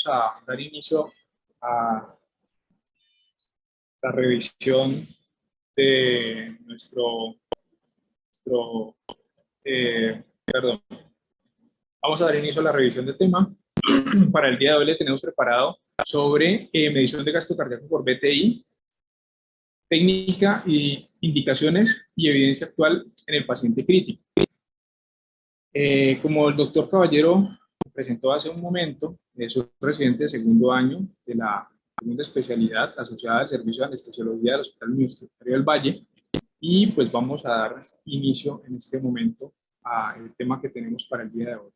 vamos a dar inicio a la revisión de perdón, vamos a dar inicio a la revisión del tema. Para el día de hoy le tenemos preparado sobre medición de gasto cardíaco por BTI, técnica y indicaciones y evidencia actual en el paciente crítico. Como el doctor Caballero presentó hace un momento, soy residente de segundo año de la segunda especialidad asociada al servicio de anestesiología del Hospital Universitario del Valle, y pues vamos a dar inicio en este momento al tema que tenemos para el día de hoy.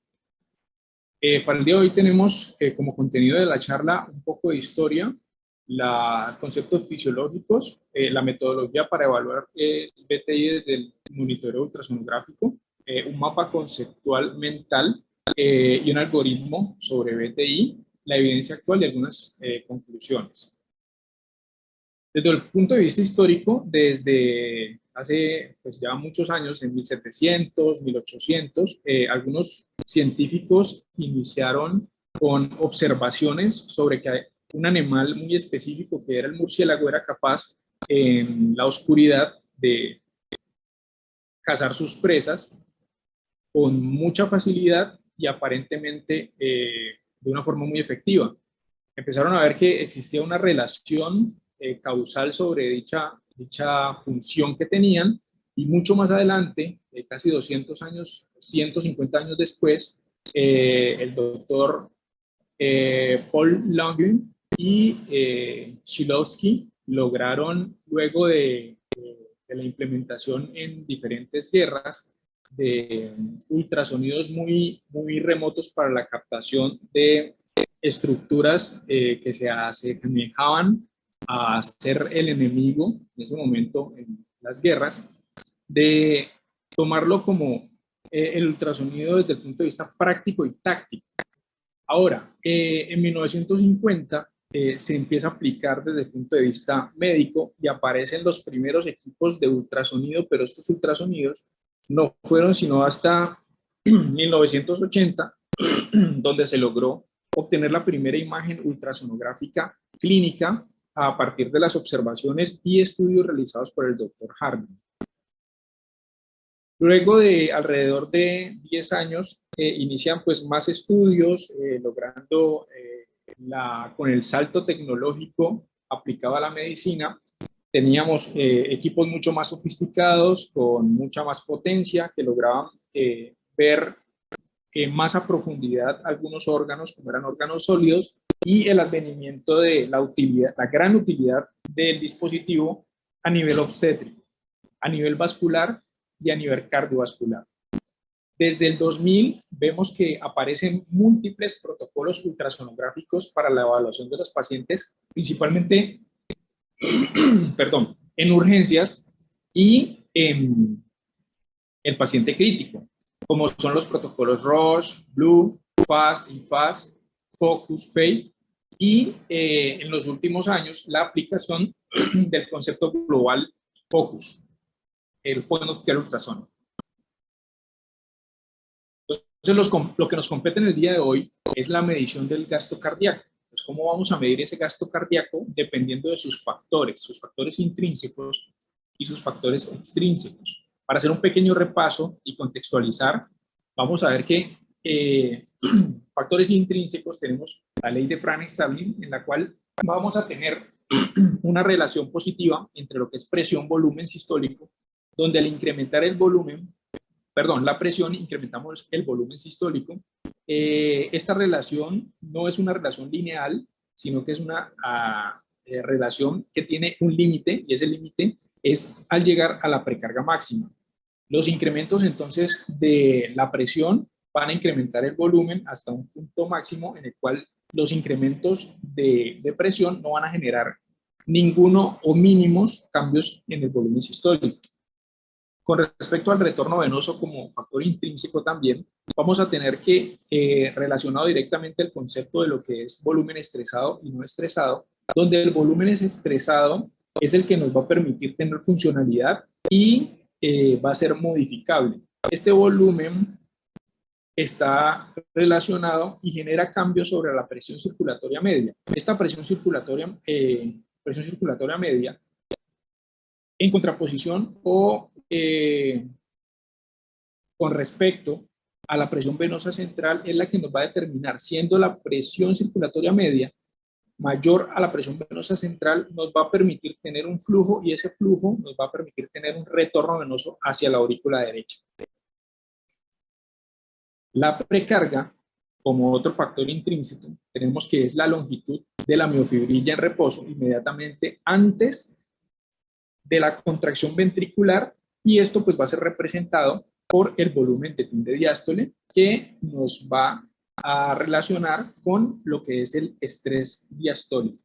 Para el día de hoy tenemos como contenido de la charla un poco de historia, los conceptos fisiológicos, la metodología para evaluar el BTI desde el monitoreo ultrasonográfico, un mapa conceptual mental y un algoritmo sobre BTI, la evidencia actual y algunas conclusiones. Desde el punto de vista histórico, desde hace pues, ya muchos años, en 1700, 1800, algunos científicos iniciaron con observaciones sobre que un animal muy específico, que era el murciélago, era capaz en la oscuridad de cazar sus presas con mucha facilidad y aparentemente de una forma muy efectiva. Empezaron a ver que existía una relación causal sobre dicha función que tenían, y mucho más adelante, casi 200 años, 150 años después, el doctor Paul Langevin y Shklovsky lograron, luego de la implementación en diferentes guerras de ultrasonidos muy remotos para la captación de estructuras que se asemejaban a ser el enemigo en ese momento en las guerras, de tomarlo como el ultrasonido desde el punto de vista práctico y táctico. Ahora, en 1950 se empieza a aplicar desde el punto de vista médico y aparecen los primeros equipos de ultrasonido, pero estos ultrasonidos no fueron sino hasta 1980, donde se logró obtener la primera imagen ultrasonográfica clínica a partir de las observaciones y estudios realizados por el doctor Harding. Luego de alrededor de 10 años, inician pues más estudios, logrando con el salto tecnológico aplicado a la medicina, teníamos equipos mucho más sofisticados, con mucha más potencia, que lograban ver más a profundidad algunos órganos, como eran órganos sólidos, y el advenimiento de la utilidad, la gran utilidad del dispositivo a nivel obstétrico, a nivel vascular y a nivel cardiovascular. Desde el 2000 vemos que aparecen múltiples protocolos ultrasonográficos para la evaluación de los pacientes, principalmente en urgencias y en el paciente crítico, como son los protocolos Roche, Blue, FAST, IFAST, Focus, FAY, y en los últimos años la aplicación del concepto global Focus, el point of care ultrasonido. Entonces, lo que nos compete en el día de hoy es la medición del gasto cardíaco. Entonces, ¿cómo vamos a medir ese gasto cardíaco? Dependiendo de sus factores intrínsecos y sus factores extrínsecos. Para hacer un pequeño repaso y contextualizar, vamos a ver que factores intrínsecos tenemos la ley de Prana-Starling, en la cual vamos a tener una relación positiva entre lo que es presión-volumen sistólico, donde al incrementar el volumen, la presión, incrementamos el volumen sistólico. Esta relación no es una relación lineal, sino que es una relación que tiene un límite, y ese límite es al llegar a la precarga máxima. Los incrementos entonces de la presión van a incrementar el volumen hasta un punto máximo, en el cual los incrementos de presión no van a generar ninguno o mínimos cambios en el volumen sistólico. Con respecto al retorno venoso como factor intrínseco también, vamos a tener que, relacionado directamente el concepto de lo que es volumen estresado y no estresado, donde el volumen es estresado es el que nos va a permitir tener funcionalidad y va a ser modificable. Este volumen está relacionado y genera cambios sobre la presión circulatoria media. Esta presión circulatoria media, en contraposición o con respecto a la presión venosa central, es la que nos va a determinar, siendo la presión circulatoria media mayor a la presión venosa central, nos va a permitir tener un flujo, y ese flujo nos va a permitir tener un retorno venoso hacia la aurícula derecha. La precarga, como otro factor intrínseco, tenemos que es la longitud de la miofibrilla en reposo inmediatamente antes de la contracción ventricular, y esto pues va a ser representado por el volumen de fin de diástole, que nos va a relacionar con lo que es el estrés diastólico.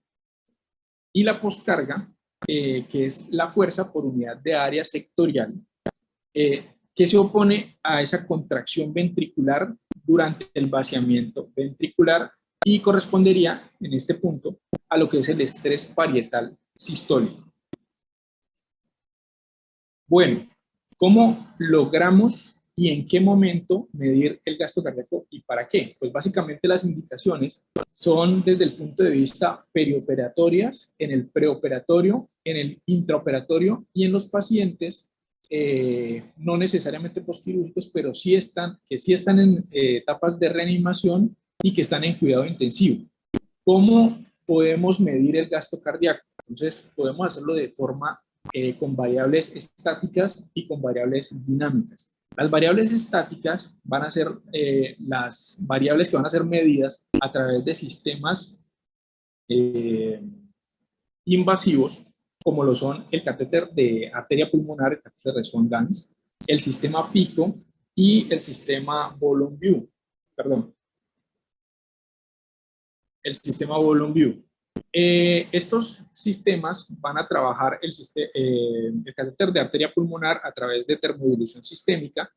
Y la poscarga, que es la fuerza por unidad de área sectorial, que se opone a esa contracción ventricular durante el vaciamiento ventricular, y correspondería en este punto a lo que es el estrés parietal sistólico. Bueno, ¿cómo logramos y en qué momento medir el gasto cardíaco y para qué? Pues básicamente las indicaciones son desde el punto de vista perioperatorias, en el preoperatorio, en el intraoperatorio y en los pacientes no necesariamente postquirúrgicos, pero sí están en etapas de reanimación y que están en cuidado intensivo. ¿Cómo podemos medir el gasto cardíaco? Entonces, podemos hacerlo de forma con variables estáticas y con variables dinámicas. Las variables estáticas van a ser las variables que van a ser medidas a través de sistemas invasivos, como lo son el catéter de arteria pulmonar, el catéter de Swan-Ganz, el sistema PICO y el sistema Volume View. Perdón. El sistema Volume View. Estos sistemas van a trabajar el catéter de arteria pulmonar a través de termodilución sistémica,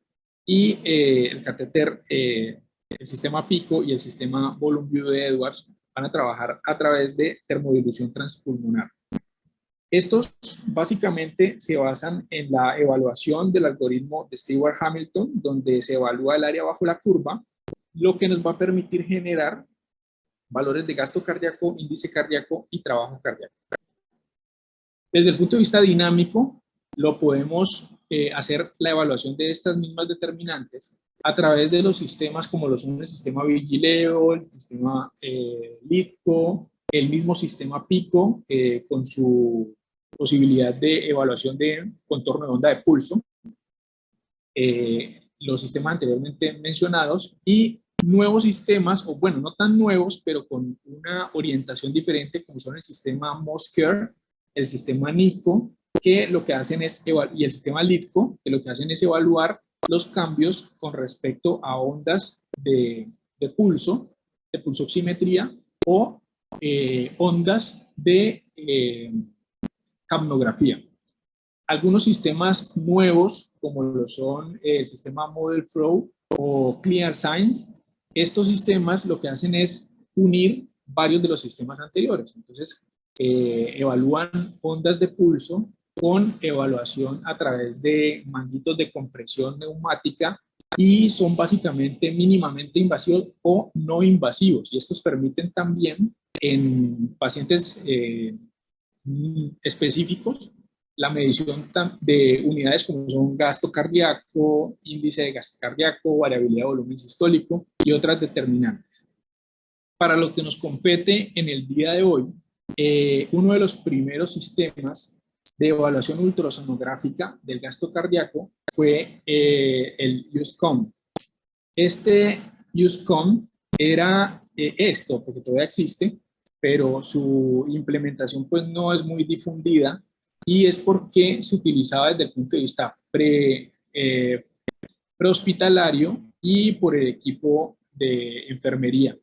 y el catéter, el sistema PICO y el sistema Volume View de Edwards van a trabajar a través de termodilución transpulmonar. Estos básicamente se basan en la evaluación del algoritmo de Stewart-Hamilton, donde se evalúa el área bajo la curva, lo que nos va a permitir generar valores de gasto cardíaco, índice cardíaco y trabajo cardíaco. Desde el punto de vista dinámico, lo podemos hacer la evaluación de estas mismas determinantes a través de los sistemas como lo son el sistema Vigileo, el sistema LITCO, el mismo sistema PICO, con su posibilidad de evaluación de contorno de onda de pulso, los sistemas anteriormente mencionados, y nuevos sistemas, o bueno, no tan nuevos, pero con una orientación diferente, como son el sistema MOSCARE, el sistema NICO, que lo que hacen es, y el sistema LITCO, que lo que hacen es evaluar los cambios con respecto a ondas de pulsoximetría, o ondas de capnografía. Algunos sistemas nuevos, como lo son el sistema Model Flow o Clear Science, estos sistemas lo que hacen es unir varios de los sistemas anteriores. Entonces, evalúan ondas de pulso con evaluación a través de manguitos de compresión neumática, y son básicamente mínimamente invasivos o no invasivos. Y estos permiten también en pacientes específicos la medición de unidades como son gasto cardíaco, índice de gasto cardíaco, variabilidad de volumen sistólico y otras determinantes. Para lo que nos compete en el día de hoy, uno de los primeros sistemas de evaluación ultrasonográfica del gasto cardíaco fue el USCOM. Este USCOM era esto, porque todavía existe, pero su implementación pues no es muy difundida, y es porque se utilizaba desde el punto de vista prehospitalario y por el equipo de enfermería.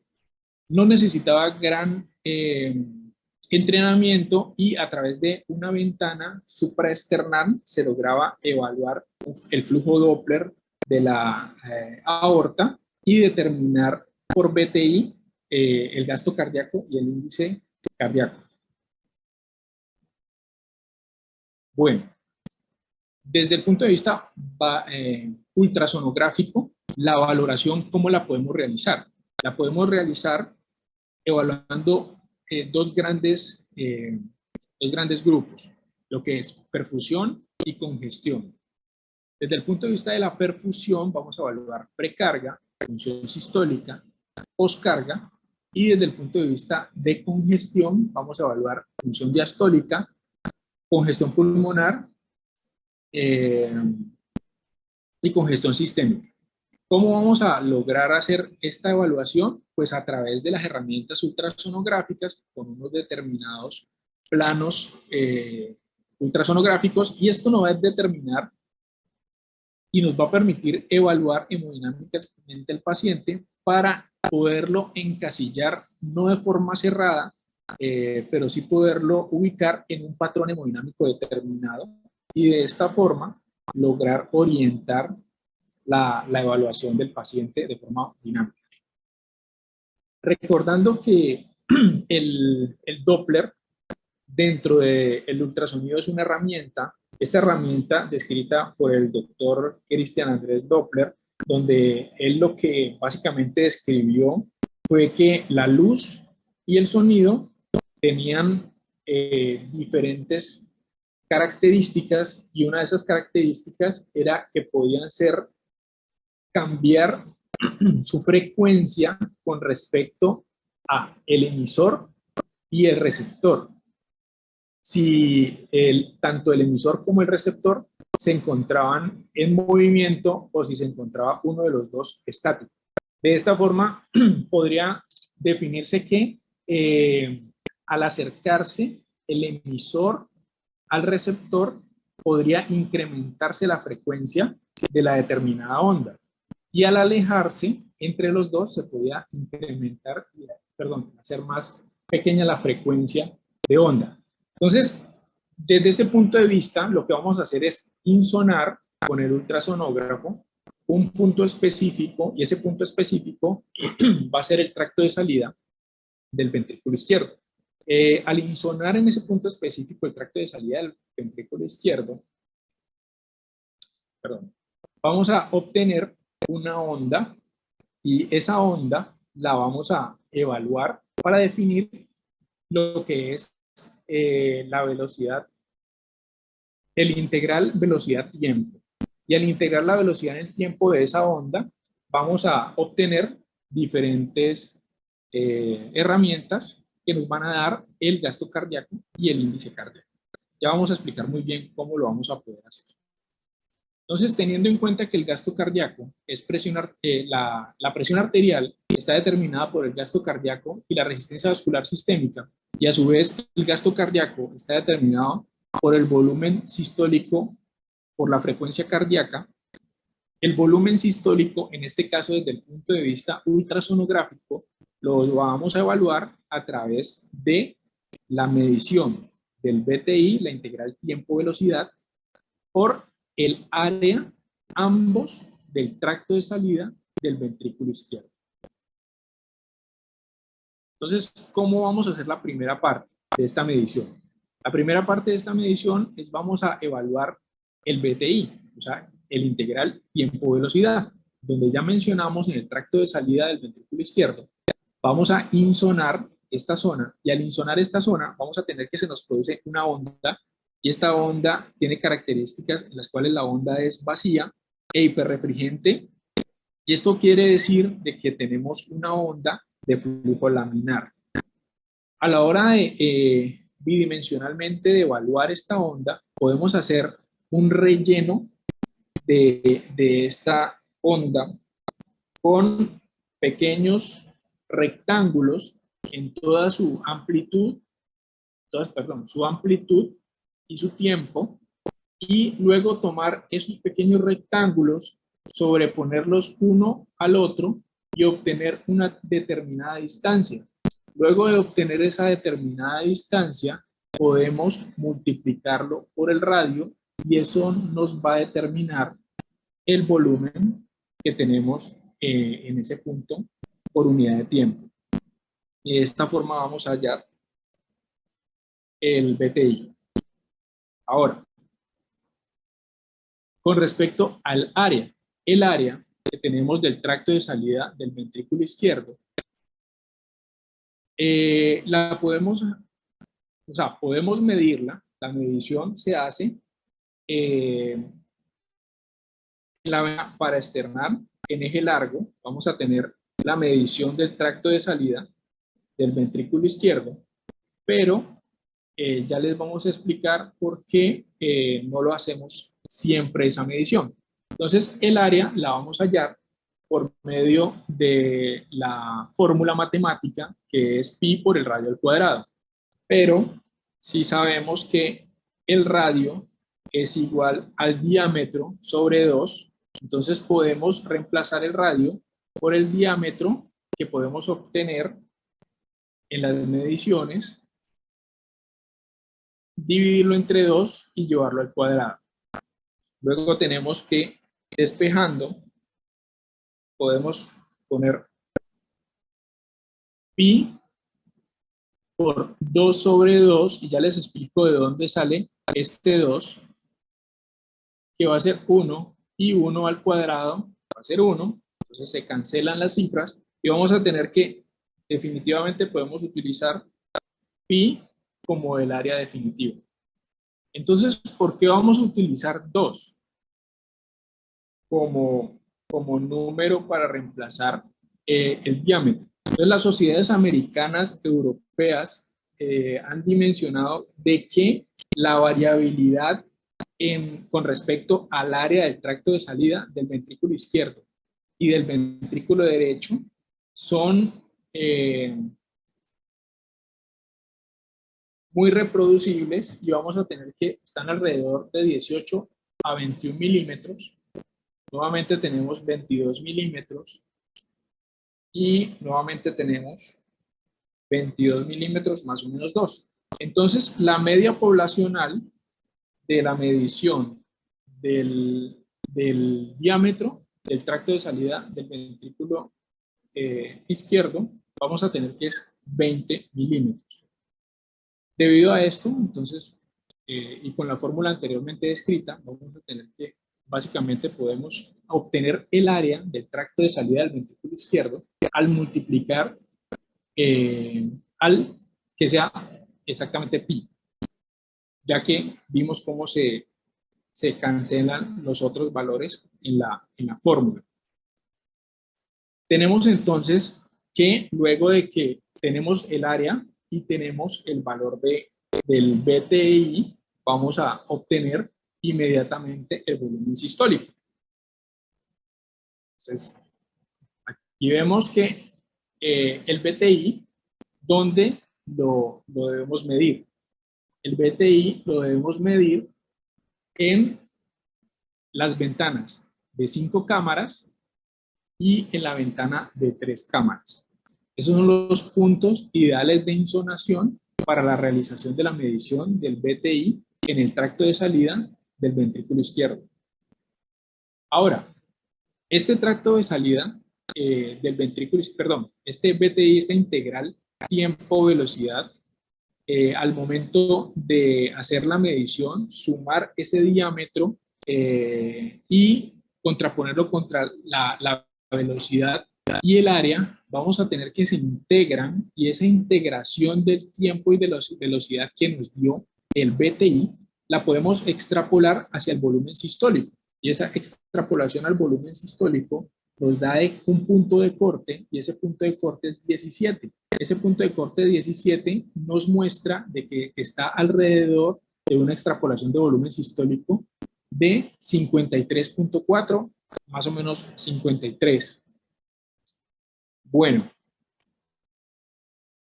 No necesitaba gran entrenamiento, y a través de una ventana supraesternal se lograba evaluar el flujo Doppler de la aorta y determinar por BTI el gasto cardíaco y el índice cardíaco. Bueno, desde el punto de vista ultrasonográfico, la valoración, ¿cómo la podemos realizar? La podemos realizar evaluando dos grandes grupos, lo que es perfusión y congestión. Desde el punto de vista de la perfusión, vamos a evaluar precarga, función sistólica, poscarga, y desde el punto de vista de congestión, vamos a evaluar función diastólica, congestión pulmonar y congestión sistémica. ¿Cómo vamos a lograr hacer esta evaluación? Pues a través de las herramientas ultrasonográficas con unos determinados planos ultrasonográficos, y esto nos va a determinar y nos va a permitir evaluar hemodinámicamente el paciente para poderlo encasillar, no de forma cerrada, pero sí poderlo ubicar en un patrón hemodinámico determinado, y de esta forma lograr orientar la evaluación del paciente de forma dinámica. Recordando que el Doppler dentro del ultrasonido es una herramienta, esta herramienta descrita por el doctor Christian Andrés Doppler, donde él lo que básicamente describió fue que la luz y el sonido tenían diferentes características, y una de esas características era que podían cambiar su frecuencia con respecto a el emisor y el receptor. Si tanto el emisor como el receptor se encontraban en movimiento o si se encontraba uno de los dos estático. De esta forma podría definirse que al acercarse el emisor al receptor podría incrementarse la frecuencia de la determinada onda, y al alejarse entre los dos se podía incrementar, hacer más pequeña la frecuencia de onda. Entonces, desde este punto de vista, lo que vamos a hacer es insonar con el ultrasonógrafo un punto específico, y ese punto específico va a ser el tracto de salida del ventrículo izquierdo. Al insonar en ese punto específico el tracto de salida del ventrículo izquierdo, vamos a obtener una onda, y esa onda la vamos a evaluar para definir lo que es la velocidad, el integral velocidad-tiempo. Y al integrar la velocidad en el tiempo de esa onda, vamos a obtener diferentes herramientas que nos van a dar el gasto cardíaco y el índice cardíaco. Ya vamos a explicar muy bien cómo lo vamos a poder hacer. Entonces, teniendo en cuenta que el gasto cardíaco es la presión arterial está determinada por el gasto cardíaco y la resistencia vascular sistémica, y a su vez el gasto cardíaco está determinado por el volumen sistólico por la frecuencia cardíaca. El volumen sistólico, en este caso desde el punto de vista ultrasonográfico, lo vamos a evaluar a través de la medición del BTI, la integral tiempo-velocidad, por el área, ambos, del tracto de salida del ventrículo izquierdo. Entonces, ¿cómo vamos a hacer la primera parte de esta medición? La primera parte de esta medición es, vamos a evaluar el BTI, o sea, el integral tiempo-velocidad, donde ya mencionamos en el tracto de salida del ventrículo izquierdo, vamos a insonar esta zona, y al insonar esta zona vamos a tener que se nos produce una onda, y esta onda tiene características en las cuales la onda es vacía e hiperrefringente, y esto quiere decir de que tenemos una onda de flujo laminar. A la hora de bidimensionalmente de evaluar esta onda, podemos hacer un relleno de esta onda con pequeños rectángulos en toda su amplitud, su amplitud y su tiempo, y luego tomar esos pequeños rectángulos, sobreponerlos uno al otro y obtener una determinada distancia. Luego de obtener esa determinada distancia, podemos multiplicarlo por el radio, y eso nos va a determinar el volumen que tenemos en ese punto por unidad de tiempo. Y de esta forma vamos a hallar el BTI. Ahora, con respecto al área, el área que tenemos del tracto de salida del ventrículo izquierdo, la podemos, o sea, podemos medirla. La medición se hace en la vena paraesternal en eje largo. Vamos a tener la medición del tracto de salida del ventrículo izquierdo, pero ya les vamos a explicar por qué no lo hacemos siempre esa medición. Entonces, el área la vamos a hallar por medio de la fórmula matemática, que es pi por el radio al cuadrado. Pero si sabemos que el radio es igual al diámetro sobre 2, entonces podemos reemplazar el radio por el diámetro que podemos obtener en las mediciones, dividirlo entre 2 y llevarlo al cuadrado. Luego tenemos que, despejando, podemos poner pi por 2 sobre 2, y ya les explico de dónde sale este 2, que va a ser 1, y 1 al cuadrado va a ser 1, entonces se cancelan las cifras, y vamos a tener que, definitivamente podemos utilizar pi como el área definitiva. Entonces, ¿por qué vamos a utilizar 2 como número para reemplazar el diámetro? Entonces, las sociedades americanas, europeas, han dimensionado de que la variabilidad con respecto al área del tracto de salida del ventrículo izquierdo y del ventrículo derecho son muy reproducibles, y vamos a tener que están alrededor de 18 a 21 milímetros. Nuevamente tenemos 22 milímetros y nuevamente tenemos 22 milímetros más o menos 2. Entonces, la media poblacional de la medición del diámetro del tracto de salida del ventrículo izquierdo, vamos a tener que es 20 milímetros. Debido a esto, entonces, y con la fórmula anteriormente descrita, vamos a tener que, básicamente podemos obtener el área del tracto de salida del ventrículo izquierdo al multiplicar al que sea exactamente pi, ya que vimos cómo se cancelan los otros valores en la fórmula. Tenemos entonces que, luego de que tenemos el área y tenemos el valor del BTI, vamos a obtener inmediatamente el volumen sistólico. Entonces, aquí vemos que el BTI, ¿dónde lo debemos medir? El BTI lo debemos medir en las ventanas de 5 cámaras y en la ventana de 3 cámaras. Esos son los puntos ideales de insonación para la realización de la medición del BTI en el tracto de salida del ventrículo izquierdo. Ahora, este tracto de salida del ventrículo, perdón, este BTI, esta integral tiempo-velocidad, al momento de hacer la medición, sumar ese diámetro y contraponerlo contra la velocidad y el área, vamos a tener que se integran, y esa integración del tiempo y de la velocidad que nos dio el BTI, la podemos extrapolar hacia el volumen sistólico, y esa extrapolación al volumen sistólico nos da un punto de corte, y ese punto de corte es 17. Ese punto de corte 17 nos muestra de que está alrededor de una extrapolación de volumen sistólico de 53.4, más o menos 53. Bueno,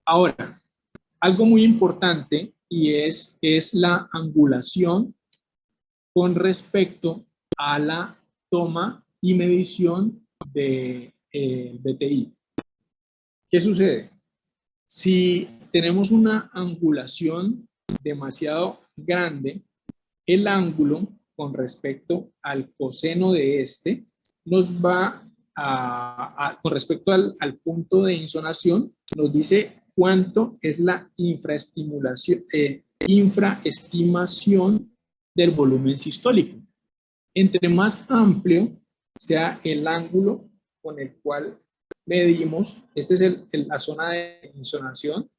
ahora, algo muy importante, y es la angulación con respecto a la toma y medición de BTI. ¿Qué sucede? Si tenemos una angulación demasiado grande, el ángulo con respecto al coseno de este nos va con respecto al punto de insonación, nos dice cuánto es la infraestimación del volumen sistólico. Entre más amplio sea el ángulo con el cual medimos. Este es la zona de insonación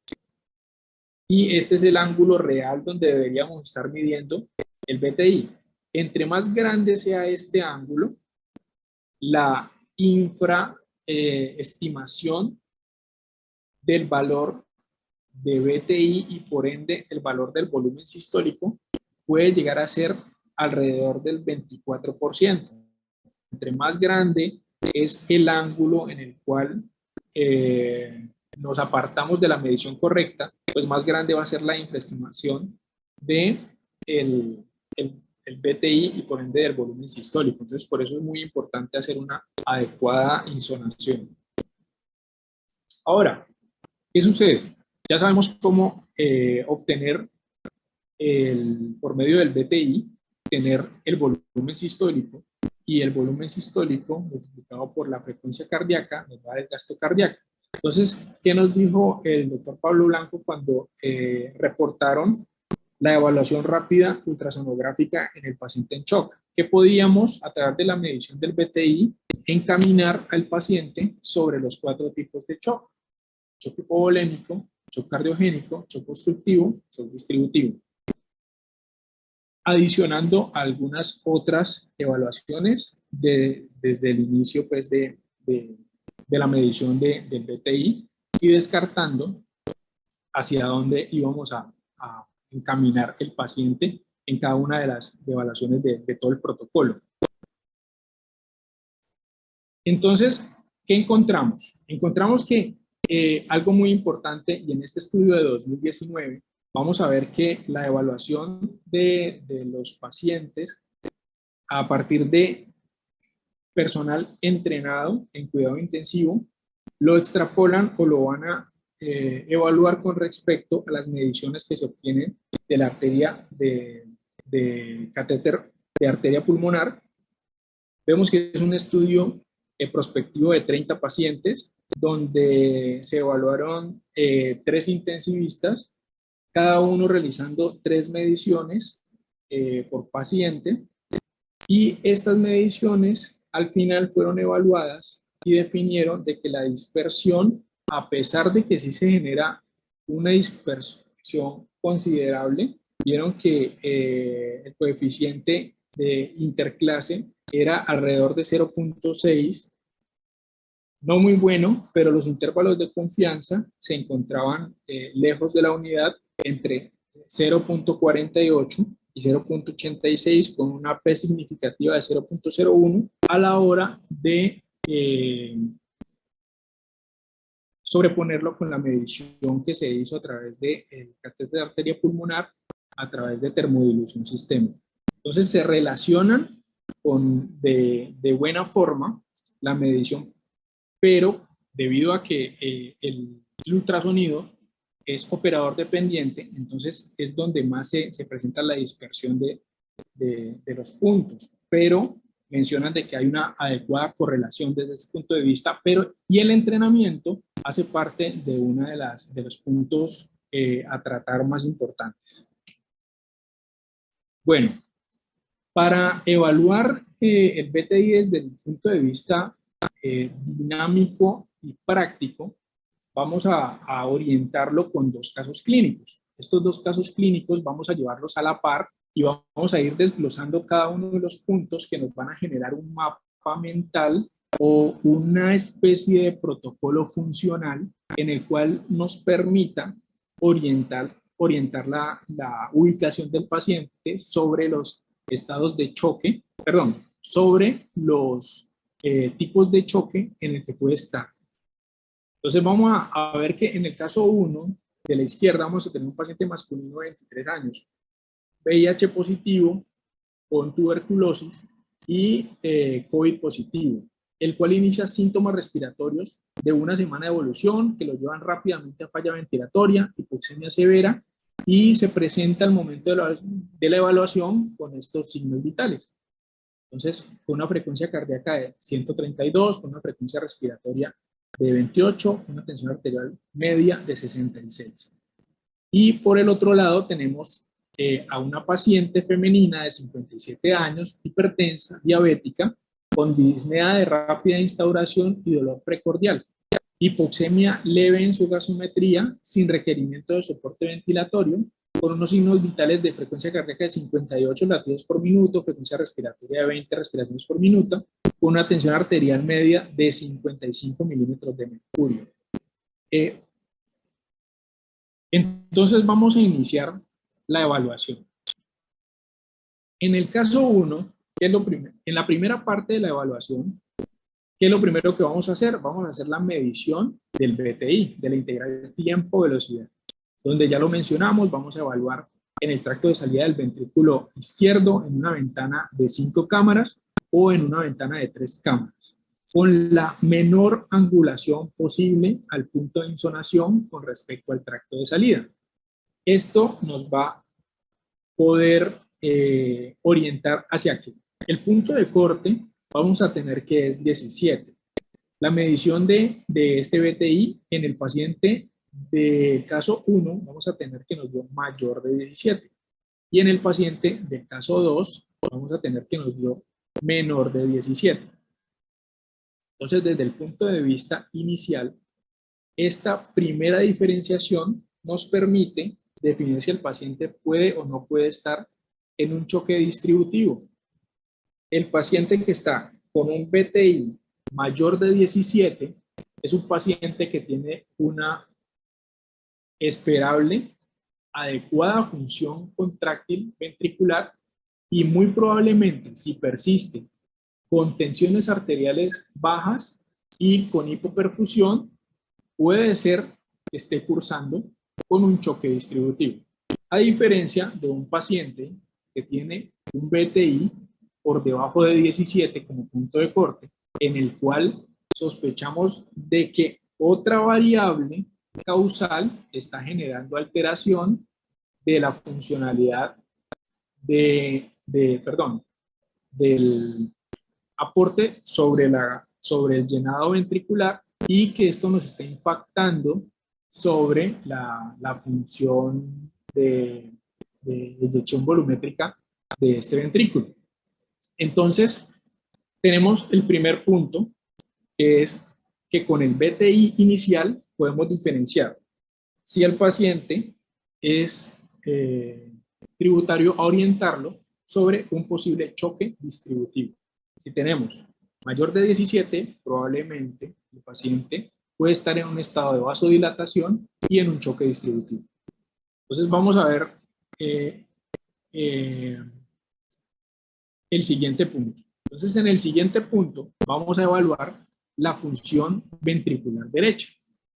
y este es el ángulo real donde deberíamos estar midiendo el BTI. Entre más grande sea este ángulo, la infraestimación del valor de BTI y por ende el valor del volumen sistólico puede llegar a ser alrededor del 24%. Entre más grande es el ángulo en el cual nos apartamos de la medición correcta, pues más grande va a ser la infraestimación de el BTI y por ende del volumen sistólico. Entonces, por eso es muy importante hacer una adecuada insonación. Ahora, ¿qué sucede? Ya sabemos cómo obtener por medio del BTI, tener el volumen sistólico, y el volumen sistólico multiplicado por la frecuencia cardíaca nos da el gasto cardíaco. Entonces, ¿qué nos dijo el doctor Pablo Blanco cuando reportaron la evaluación rápida ultrasonográfica en el paciente en shock? Que podíamos, a través de la medición del BTI, encaminar al paciente sobre los 4 tipos de shock: shock hipovolémico, shock cardiogénico, shock obstructivo, shock distributivo, adicionando algunas otras evaluaciones desde el inicio pues, de la medición del BTI y descartando hacia dónde íbamos a encaminar el paciente en cada una de las evaluaciones de todo el protocolo. Entonces, ¿qué encontramos? Encontramos que algo muy importante, y en este estudio de 2019, vamos a ver que la evaluación de los pacientes a partir de personal entrenado en cuidado intensivo, lo extrapolan o lo van a evaluar con respecto a las mediciones que se obtienen de la arteria de catéter de arteria pulmonar. Vemos que es un estudio prospectivo de 30 pacientes, donde se evaluaron 3 intensivistas, cada uno realizando 3 mediciones por paciente, y estas mediciones al final fueron evaluadas y definieron de que la dispersión, a pesar de que sí se genera una dispersión considerable, vieron que el coeficiente de interclase era alrededor de 0.6, no muy bueno, pero los intervalos de confianza se encontraban lejos de la unidad, entre 0.48 y 0.86, con una P significativa de 0.01 a la hora de sobreponerlo con la medición que se hizo a través del catéter de arteria pulmonar a través de termodilución sistémica. Entonces se relacionan de buena forma la medición, pero debido a que el ultrasonido es operador dependiente, entonces es donde más se presenta la dispersión de los puntos, pero mencionan de que hay una adecuada correlación desde ese punto de vista, y el entrenamiento hace parte de uno de los puntos a tratar más importantes. Bueno, para evaluar el BTI desde el punto de vista dinámico y práctico, vamos a orientarlo con 2 casos clínicos. Estos 2 casos clínicos vamos a llevarlos a la par y vamos a ir desglosando cada uno de los puntos que nos van a generar un mapa mental o una especie de protocolo funcional en el cual nos permita orientar la ubicación del paciente sobre los estados de choque, sobre los tipos de choque en el que puede estar. Entonces vamos a ver que en el caso 1, de la izquierda, vamos a tener un paciente masculino de 23 años, VIH positivo, con tuberculosis y COVID positivo, el cual inicia síntomas respiratorios de una semana de evolución que lo llevan rápidamente a falla ventilatoria, hipoxemia severa, y se presenta al momento de la evaluación con estos signos vitales. Entonces, con una frecuencia cardíaca de 132, con una frecuencia respiratoria de 28, una tensión arterial media de 66. Y por el otro lado tenemos a una paciente femenina de 57 años, hipertensa, diabética, con disnea de rápida instauración y dolor precordial, hipoxemia leve en su gasometría sin requerimiento de soporte ventilatorio, con unos signos vitales de frecuencia cardíaca de 58 latidos por minuto, frecuencia respiratoria de 20 respiraciones por minuto, con una tensión arterial media de 55 milímetros de mercurio. Entonces vamos a iniciar la evaluación. En el caso 1, ¿qué es lo primero? En la primera parte de la evaluación, ¿qué es lo primero que vamos a hacer? Vamos a hacer la medición del BTI, de la integral tiempo-velocidad, donde ya lo mencionamos, vamos a evaluar en el tracto de salida del ventrículo izquierdo en una ventana de 5 cámaras o en una ventana de 3 cámaras, con la menor angulación posible al punto de insonación con respecto al tracto de salida. Esto nos va a poder orientar hacia aquí. El punto de corte vamos a tener que es 17. La medición de este BTI en el paciente del caso 1 vamos a tener que nos dio mayor de 17. Y en el paciente del caso 2 vamos a tener que nos dio menor de 17. Entonces, desde el punto de vista inicial, esta primera diferenciación nos permite definir si el paciente puede o no puede estar en un choque distributivo. El paciente que está con un BTI mayor de 17 es un paciente que tiene una esperable, adecuada función contráctil ventricular y muy probablemente, si persiste con tensiones arteriales bajas y con hipoperfusión, puede ser que esté cursando con un choque distributivo. A diferencia de un paciente que tiene un BTI por debajo de 17 como punto de corte, en el cual sospechamos de que otra variable causal está generando alteración de la funcionalidad del aporte sobre el llenado ventricular y que esto nos está impactando sobre la función de eyección volumétrica de este ventrículo. Entonces, tenemos el primer punto, que es que con el BTI inicial podemos diferenciar si el paciente es tributario a orientarlo sobre un posible choque distributivo. Si tenemos mayor de 17, probablemente el paciente puede estar en un estado de vasodilatación y en un choque distributivo. Entonces vamos a ver el siguiente punto. Entonces en el siguiente punto vamos a evaluar la función ventricular derecha.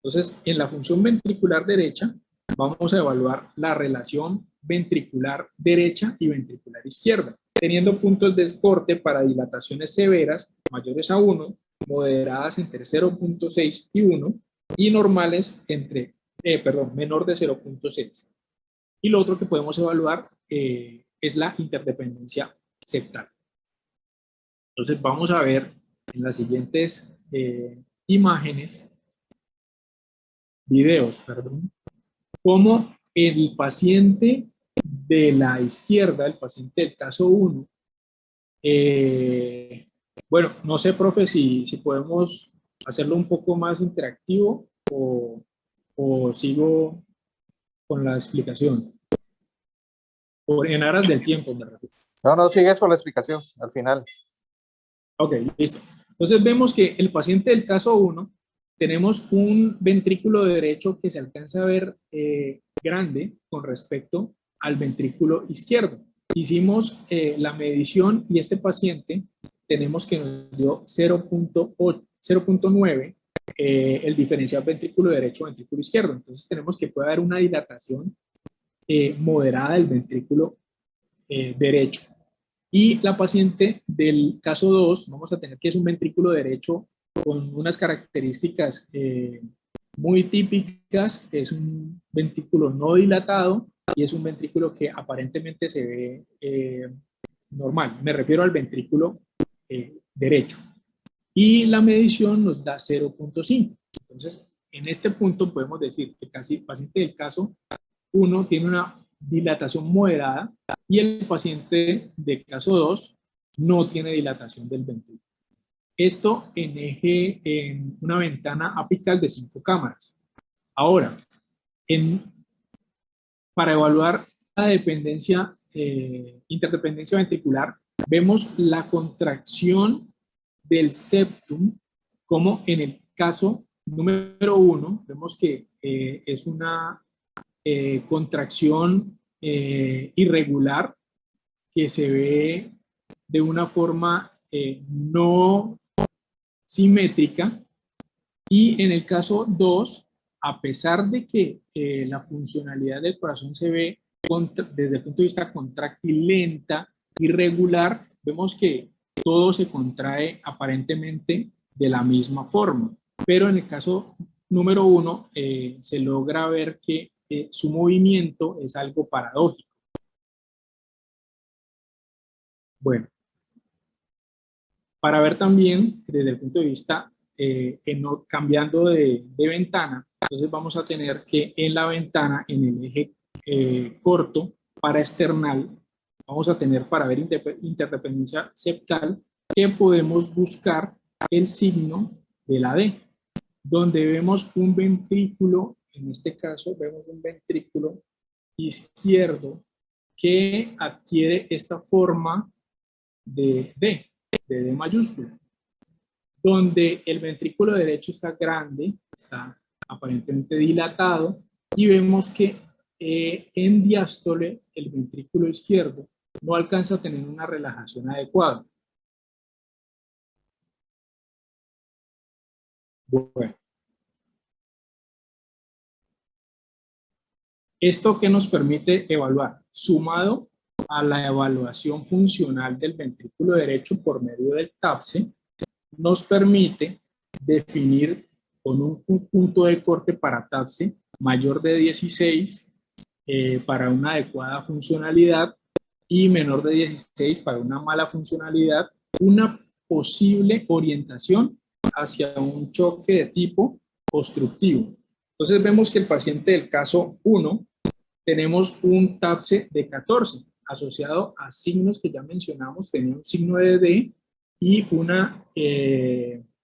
Entonces en la función ventricular derecha vamos a evaluar la relación ventricular derecha y ventricular izquierda, teniendo puntos de corte para dilataciones severas mayores a 1, moderadas entre 0.6 y 1 y normales menor de 0.6. Y lo otro que podemos evaluar es la interdependencia septal. Entonces vamos a ver en las siguientes videos, cómo el paciente de la izquierda, el paciente del caso 1, bueno, no sé, profe, si podemos hacerlo un poco más interactivo o sigo con la explicación. En aras del tiempo, me refiero. No, sigue eso la explicación al final. Ok, listo. Entonces vemos que el paciente del caso 1, tenemos un ventrículo derecho que se alcanza a ver grande con respecto al ventrículo izquierdo. Hicimos la medición y este paciente tenemos que nos dio 0.9 el diferencial ventrículo derecho ventrículo izquierdo. Entonces tenemos que puede haber una dilatación moderada del ventrículo derecho. Y la paciente del caso 2, vamos a tener que es un ventrículo derecho con unas características muy típicas, es un ventrículo no dilatado y es un ventrículo que aparentemente se ve normal. Me refiero al ventrículo derecho. Y la medición nos da 0.5. Entonces, en este punto podemos decir que casi el paciente del caso 1 tiene una dilatación moderada y el paciente de caso 2 no tiene dilatación del ventrículo. Esto en una ventana apical de 5 cámaras. Ahora, para evaluar la dependencia, interdependencia ventricular, vemos la contracción del septum, como en el caso número 1, vemos que es una contracción irregular que se ve de una forma no simétrica, y en el caso 2, a pesar de que la funcionalidad del corazón se ve desde el punto de vista contráctil lenta, irregular, vemos que todo se contrae aparentemente de la misma forma. Pero en el caso número 1 se logra ver que su movimiento es algo paradójico. Bueno, para ver también desde el punto de vista cambiando de ventana, entonces vamos a tener que en la ventana, en el eje corto paraesternal, vamos a tener para ver interdependencia septal que podemos buscar el signo de la D, donde vemos un ventrículo, en este caso vemos un ventrículo izquierdo que adquiere esta forma de D mayúscula, donde el ventrículo derecho está grande, está aparentemente dilatado, y vemos que en diástole el ventrículo izquierdo no alcanza a tener una relajación adecuada. Bueno, ¿esto qué nos permite evaluar? Sumado a la evaluación funcional del ventrículo derecho por medio del TAPSE, nos permite definir con un punto de corte para TAPSE mayor de 16 para una adecuada funcionalidad y menor de 16 para una mala funcionalidad, una posible orientación hacia un choque de tipo obstructivo. Entonces vemos que el paciente del caso 1 tenemos un TAPSE de 14 asociado a signos que ya mencionamos, tenía un signo de D y una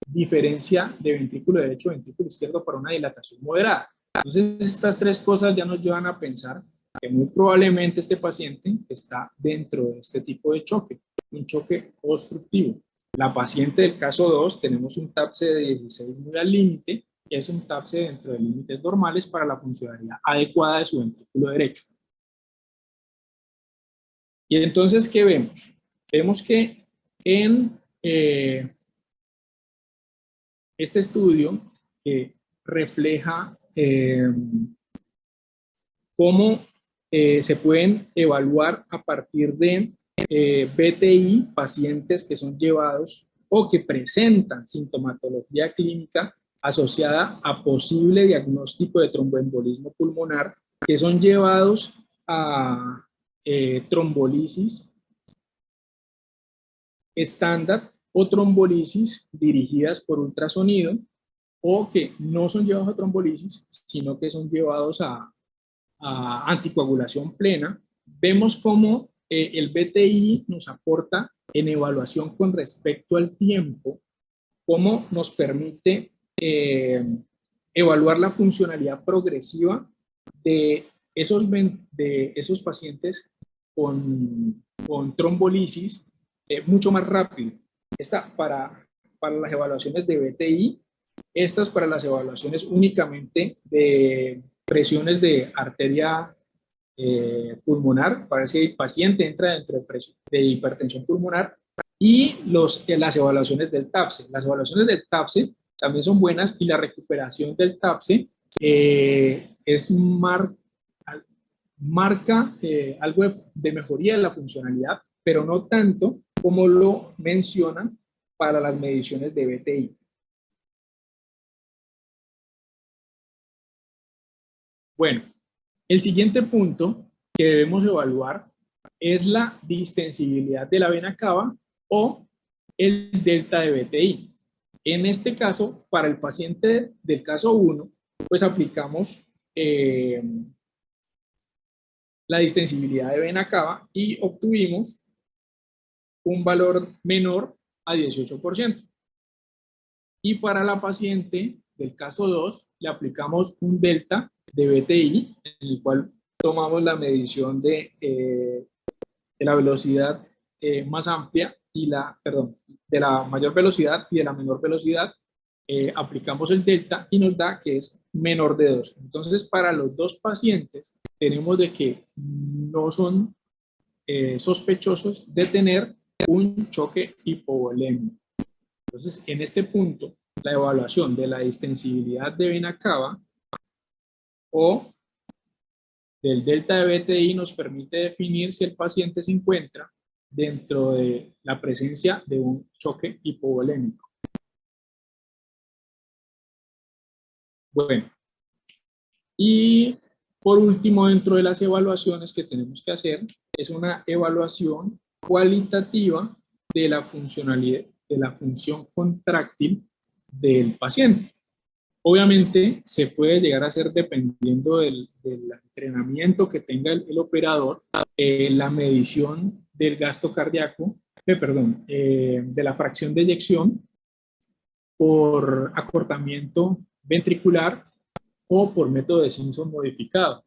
diferencia de ventrículo derecho y ventrículo izquierdo para una dilatación moderada. Entonces estas tres cosas ya nos llevan a pensar que muy probablemente este paciente está dentro de este tipo de choque, un choque obstructivo. La paciente del caso 2 tenemos un TAPSE de 16 muy al límite, que es un TAPSE dentro de límites normales para la funcionalidad adecuada de su ventrículo derecho. Y entonces, ¿qué vemos? Vemos que en este estudio refleja cómo se pueden evaluar a partir de BTI pacientes que son llevados o que presentan sintomatología clínica asociada a posible diagnóstico de tromboembolismo pulmonar, que son llevados a trombolisis estándar o trombolisis dirigidas por ultrasonido, o que no son llevados a trombolisis, sino que son llevados a anticoagulación plena. Vemos cómo el BTI nos aporta en evaluación con respecto al tiempo, cómo nos permite evaluar la funcionalidad progresiva de esos pacientes con trombolisis mucho más rápido. Esta para las evaluaciones de BTI, estas para las evaluaciones únicamente de presiones de arteria pulmonar, para ver si el paciente entra dentro de hipertensión pulmonar, y las evaluaciones del TAPSE. Las evaluaciones del TAPSE también son buenas, y la recuperación del TAPSE marca algo de mejoría de la funcionalidad, pero no tanto como lo mencionan para las mediciones de BTI. Bueno, el siguiente punto que debemos evaluar es la distensibilidad de la vena cava o el delta de BTI. En este caso, para el paciente del caso 1, pues aplicamos la distensibilidad de vena cava y obtuvimos un valor menor a 18%. Y para la paciente del caso 2, le aplicamos un delta de BTI, en el cual tomamos la medición de la velocidad más amplia y de la mayor velocidad y de la menor velocidad, aplicamos el delta y nos da que es menor de 2. Entonces, para los dos pacientes, tenemos de que no son sospechosos de tener un choque hipovolémico. Entonces, en este punto, la evaluación de la distensibilidad de vena cava o del delta de BTI nos permite definir si el paciente se encuentra dentro de la presencia de un choque hipovolémico. Bueno, y por último, dentro de las evaluaciones que tenemos que hacer, es una evaluación cualitativa de la funcionalidad, de la función contráctil del paciente. Obviamente se puede llegar a hacer, dependiendo del entrenamiento que tenga el operador, la medición del gasto cardíaco, de la fracción de eyección por acortamiento ventricular o por método de Simpson modificado.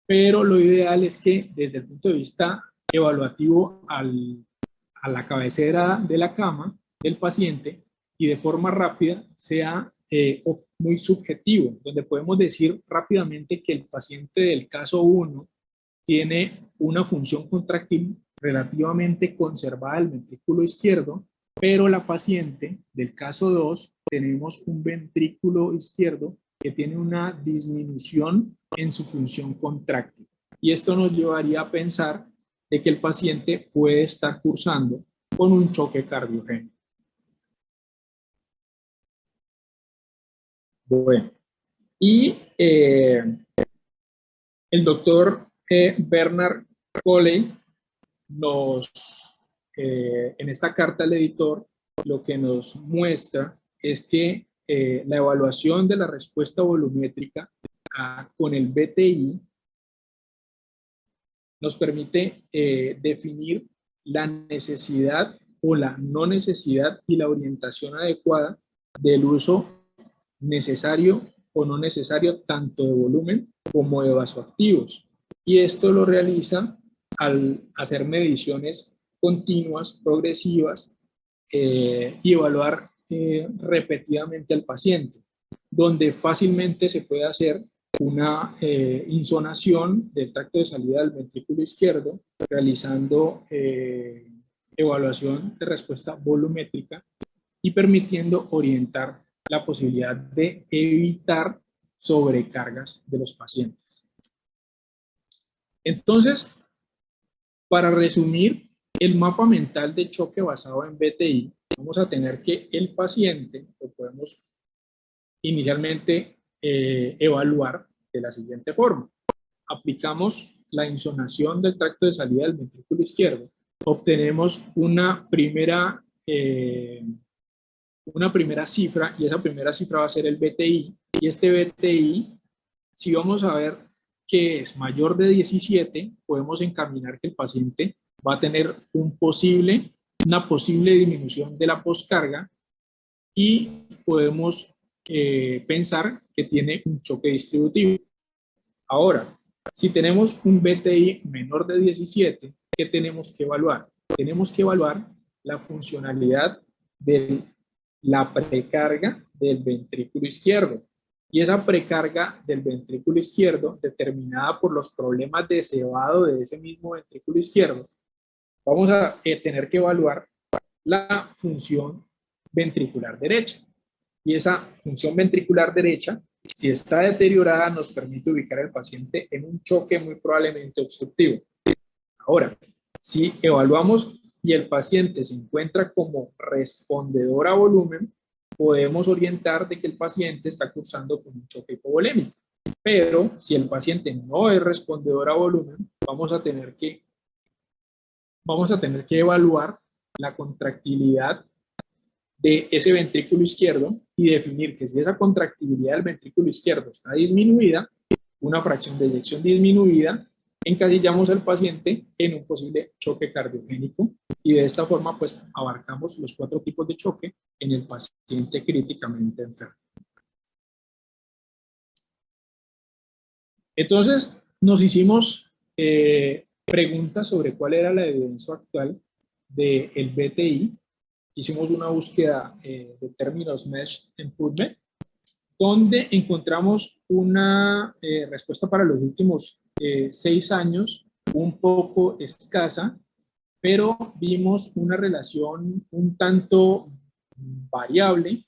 Pero lo ideal es que desde el punto de vista evaluativo a la cabecera de la cama del paciente y de forma rápida sea muy subjetivo, donde podemos decir rápidamente que el paciente del caso 1 tiene una función contráctil relativamente conservada del ventrículo izquierdo, pero la paciente del caso 2 tenemos un ventrículo izquierdo que tiene una disminución en su función contráctil. Y esto nos llevaría a pensar de que el paciente puede estar cursando con un choque cardiogénico. Bueno, y el doctor Bernard Coley en esta carta al editor, lo que nos muestra es que la evaluación de la respuesta volumétrica con el BTI nos permite definir la necesidad o la no necesidad y la orientación adecuada del uso necesario o no necesario tanto de volumen como de vasoactivos. Y esto lo realiza al hacer mediciones continuas, progresivas, y evaluar repetidamente al paciente, donde fácilmente se puede hacer una insonación del tracto de salida del ventrículo izquierdo, realizando evaluación de respuesta volumétrica y permitiendo orientar la posibilidad de evitar sobrecargas de los pacientes. Entonces, para resumir el mapa mental de choque basado en BTI, vamos a tener que el paciente lo podemos inicialmente evaluar de la siguiente forma. Aplicamos la insonación del tracto de salida del ventrículo izquierdo, obtenemos una primera cifra, y esa primera cifra va a ser el BTI, y este BTI, si vamos a ver que es mayor de 17, podemos encaminar que el paciente va a tener una posible disminución de la poscarga y podemos pensar que tiene un choque distributivo. Ahora, si tenemos un BTI menor de 17, ¿qué tenemos que evaluar? Tenemos que evaluar la funcionalidad de la precarga del ventrículo izquierdo. Y esa precarga del ventrículo izquierdo, determinada por los problemas de cebado de ese mismo ventrículo izquierdo, vamos a tener que evaluar la función ventricular derecha. Y esa función ventricular derecha, si está deteriorada, nos permite ubicar al paciente en un choque muy probablemente obstructivo. Ahora, si evaluamos y el paciente se encuentra como respondedor a volumen, podemos orientar de que el paciente está cursando con un choque hipovolémico. Pero si el paciente no es respondedor a volumen, vamos a tener que evaluar la contractilidad de ese ventrículo izquierdo y definir que si esa contractibilidad del ventrículo izquierdo está disminuida, una fracción de eyección disminuida, encasillamos al paciente en un posible choque cardiogénico y de esta forma pues abarcamos los 4 tipos de choque en el paciente críticamente enfermo. Entonces nos hicimos preguntas sobre cuál era la evidencia actual del BTI. Hicimos una búsqueda de términos MESH en PubMed, donde encontramos una respuesta para los últimos 6 años, un poco escasa, pero vimos una relación un tanto variable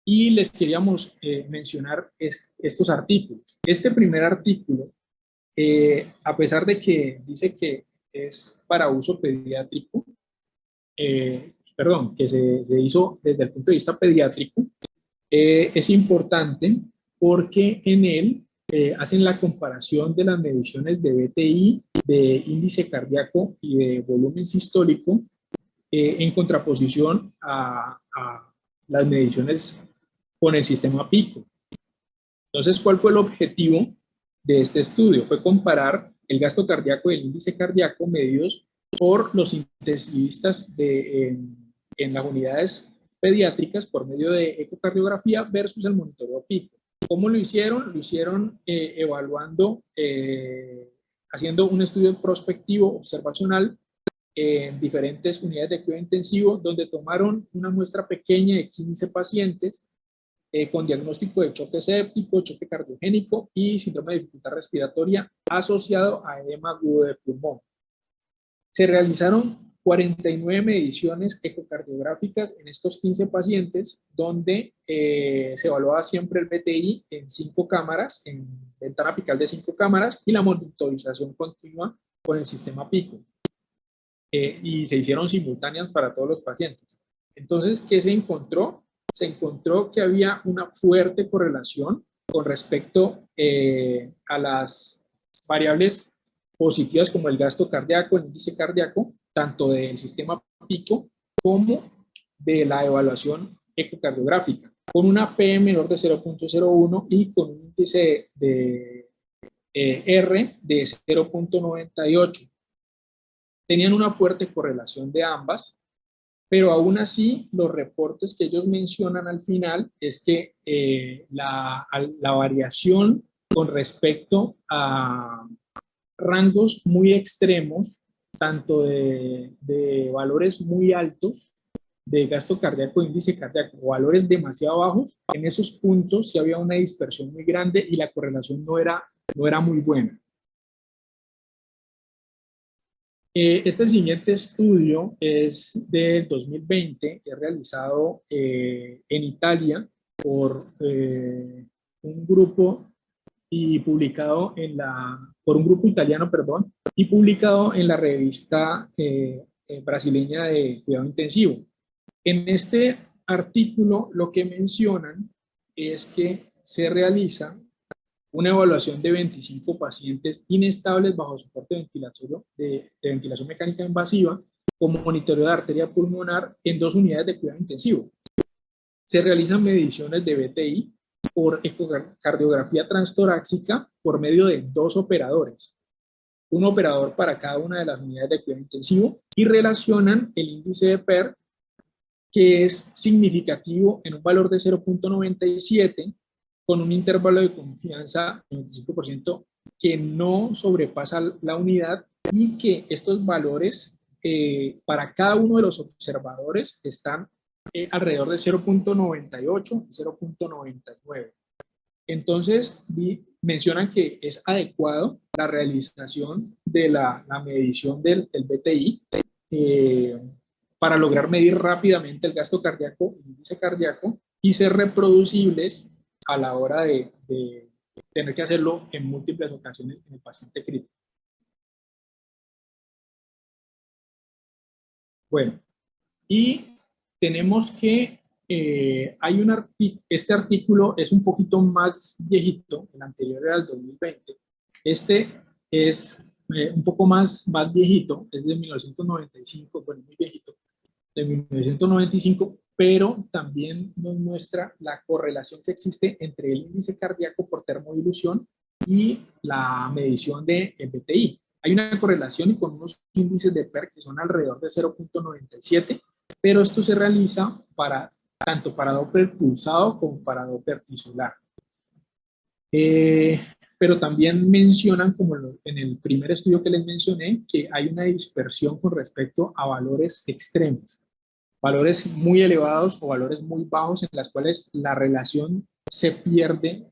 y les queríamos mencionar estos artículos. Este primer artículo, a pesar de que dice que es para uso pediátrico, que se hizo desde el punto de vista pediátrico, es importante porque en él hacen la comparación de las mediciones de BTI, de índice cardíaco y de volumen sistólico en contraposición a las mediciones con el sistema PICO. Entonces, ¿cuál fue el objetivo de este estudio? Fue comparar el gasto cardíaco y el índice cardíaco medidos por los intensivistas en las unidades pediátricas por medio de ecocardiografía versus el monitoreo PICO. ¿Cómo lo hicieron? Lo hicieron evaluando, haciendo un estudio prospectivo observacional en diferentes unidades de cuidado intensivo, donde tomaron una muestra pequeña de 15 pacientes con diagnóstico de choque séptico, choque cardiogénico y síndrome de dificultad respiratoria asociado a edema agudo de pulmón. Se realizaron 49 mediciones ecocardiográficas en estos 15 pacientes, donde se evaluaba siempre el BTI en 5 cámaras, en ventana apical de 5 cámaras, y la monitorización continua con el sistema PICO. Y se hicieron simultáneas para todos los pacientes. Entonces, ¿qué se encontró? Se encontró que había una fuerte correlación con respecto a las variables positivas como el gasto cardíaco, el índice cardíaco, tanto del sistema PICO como de la evaluación ecocardiográfica, con una P menor de 0.01 y con un índice de R de 0.98. Tenían una fuerte correlación de ambas, pero aún así los reportes que ellos mencionan al final es que la variación con respecto a rangos muy extremos, tanto de valores muy altos de gasto cardíaco, índice cardíaco, o valores demasiado bajos, en esos puntos sí había una dispersión muy grande y la correlación no era muy buena. Este siguiente estudio es del 2020, es realizado en Italia por un grupo y publicado por un grupo italiano, perdón, y publicado en la revista brasileña de cuidado intensivo. En este artículo lo que mencionan es que se realiza una evaluación de 25 pacientes inestables bajo soporte de ventilación mecánica invasiva como monitoreo de arteria pulmonar en 2 unidades de cuidado intensivo. Se realizan mediciones de BTI por ecocardiografía transtorácica por medio de 2 operadores, un operador para cada una de las unidades de cuidado intensivo, y relacionan el índice de PER, que es significativo en un valor de 0.97, con un intervalo de confianza del 95% que no sobrepasa la unidad, y que estos valores para cada uno de los observadores están alrededor de 0.98 y 0.99. Entonces, mencionan que es adecuado la realización de la medición del BTI para lograr medir rápidamente el gasto cardíaco y el índice cardíaco y ser reproducibles a la hora de tener que hacerlo en múltiples ocasiones en el paciente crítico. Bueno, y tenemos que este artículo es un poquito más viejito, el anterior era el 2020, este es un poco más viejito, es de 1995, bueno, muy viejito, de 1995, pero también nos muestra la correlación que existe entre el índice cardíaco por termodilución y la medición de BTI. Hay una correlación con unos índices de PER que son alrededor de 0.97, pero esto se realiza tanto para Doppler pulsado como para Doppler tisular. Pero también mencionan, como en el primer estudio que les mencioné, que hay una dispersión con respecto a valores extremos, valores muy elevados o valores muy bajos en las cuales la relación se pierde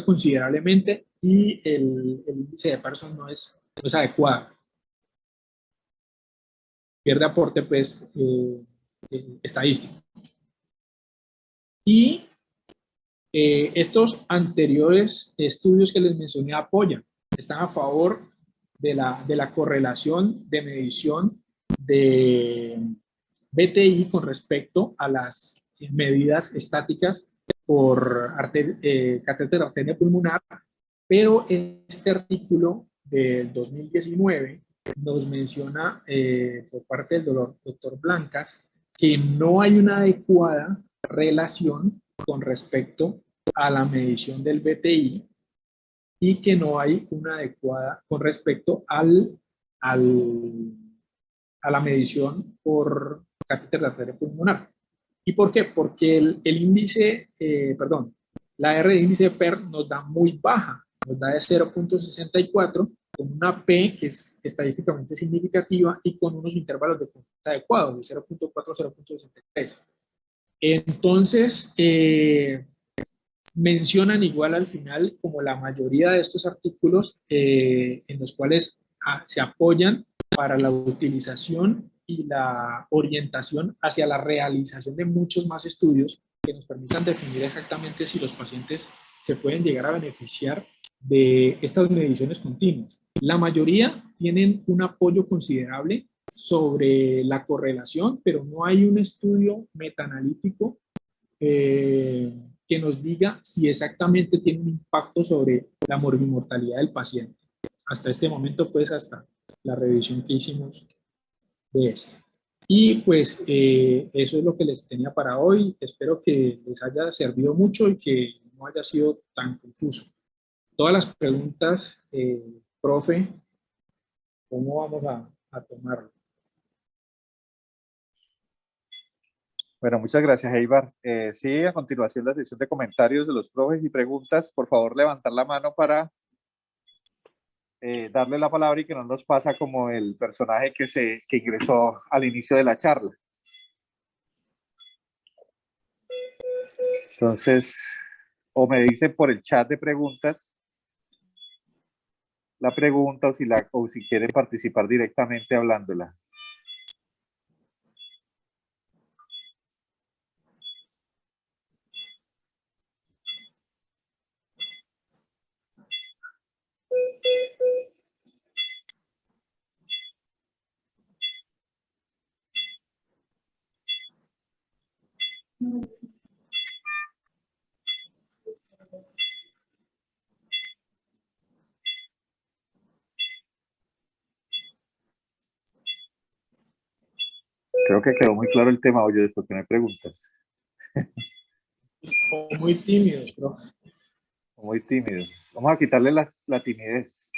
considerablemente y el índice de Pearson no es adecuado. Pierde aporte pues, estadístico. Y estos anteriores estudios que les mencioné apoyan, están a favor de la correlación de medición de BTI con respecto a las medidas estáticas por catéter arteria pulmonar, pero este artículo del 2019 nos menciona por parte del doctor Blancas que no hay una adecuada relación con respecto a la medición del BTI y que no hay una adecuada con respecto a la medición por catéter de arteria pulmonar. ¿Y por qué? Porque el índice, la R de índice de PER nos da muy baja, nos da de 0.64 con una P que es estadísticamente significativa y con unos intervalos de confianza adecuados de 0.4 a 0.63. Entonces, mencionan igual al final, como la mayoría de estos artículos, en los cuales se apoyan para la utilización y la orientación hacia la realización de muchos más estudios que nos permitan definir exactamente si los pacientes se pueden llegar a beneficiar de estas mediciones continuas. La mayoría tienen un apoyo considerable sobre la correlación, pero no hay un estudio metaanalítico que nos diga si exactamente tiene un impacto sobre la morbimortalidad del paciente. Hasta este momento, pues hasta la revisión que hicimos de esto. Y pues eso es lo que les tenía para hoy. Espero que les haya servido mucho y que no haya sido tan confuso. Todas las preguntas, profe, ¿cómo vamos a tomarlo? Bueno, muchas gracias, Eibar. Sí, a continuación la sección de comentarios de los profes y preguntas. Por favor, levantar la mano para darle la palabra y que no nos pasa como el personaje que ingresó al inicio de la charla. Entonces, o me dicen por el chat de preguntas la pregunta o si quieren participar directamente hablándola. Creo que quedó muy claro el tema, oye, después que me preguntas. Muy tímidos, profe. Muy tímidos. Vamos a quitarle la timidez.